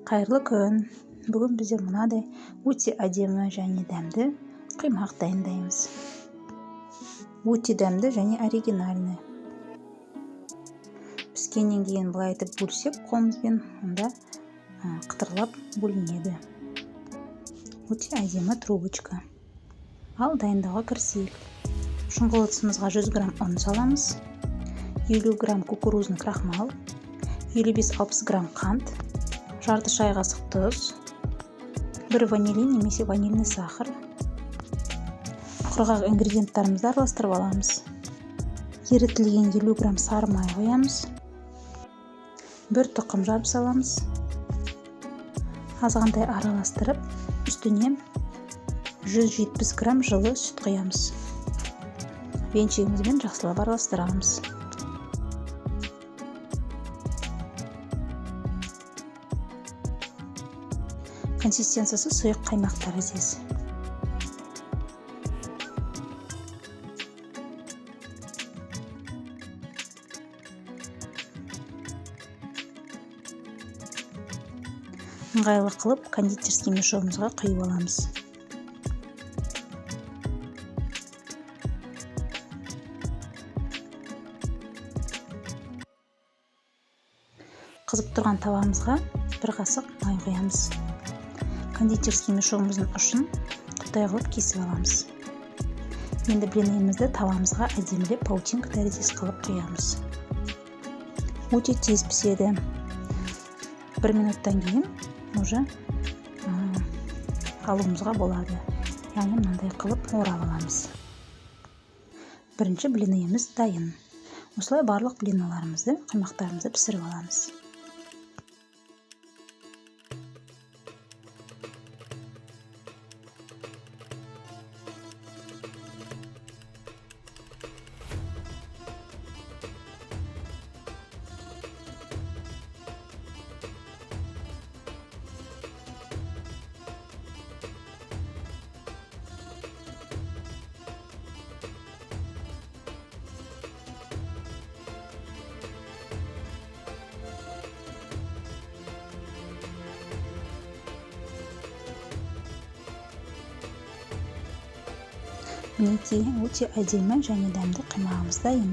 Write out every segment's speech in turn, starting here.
Қайырлы күн. Бүгін бізде мынадай өте әдемі және дәмді қимақ дайындаймыз. Өте дәмді және оригинальный. Піскеннен кейін былай етіп бөлсек қолымызбен, онда қытырлап бөлінеді. Өте әдемі трубочка. Ал дайындауға кірісейік. Шұңғыл ыдысымызға 100 грамм ұн саламыз, 50 грамм кукурузный крахмал, 55-60 грамм қант, жарты шай қасық тұз, 1 ванилин немесе ванильный сахар. Құрғақ ингредиенттарымызды араластырып аламыз. Ерітілген 50 грамм сары май қоямыз. 1 тұқым жарып саламыз. Азғантай араластырып, үстіне 170 грамм жылы сүт құямыз. Венчегімізбен жақсылап араластырамыз. Консистенциясы сұйық қаймақ тәріздес. Ыңғайлы қылып кондитерский мешогымызға құйып аламыз. Қызып тұрған табамызға 1 қасық май құямыз. Кондитерский мешогымыздың ұшын құттай қылып кесіп аламыз. Енді блинімізді табамызға әдемілеп паутинка тәріздес қылып құямыз. Өте тез піседі. 1 минуттан кейін уже алуымызға болады. Яғни мынандай қылып орап аламыз. Бірінші блиніміз дайын. Осылай барлық блиналарымызды, қаймақтарымызды пісіріп аламыз. Мінекей өте әдемі және дәмді қимағымыз дайын.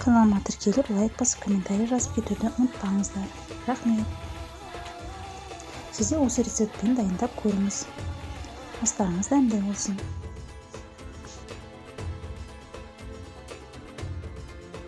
Каналыма тіркеліп, лайк басып, комментарий жазып кетуді ұмытпаңыздар. Рахмет. Сіз де осы рецептпен дайындап көріңіз. Астарыңыз дәмді болсын.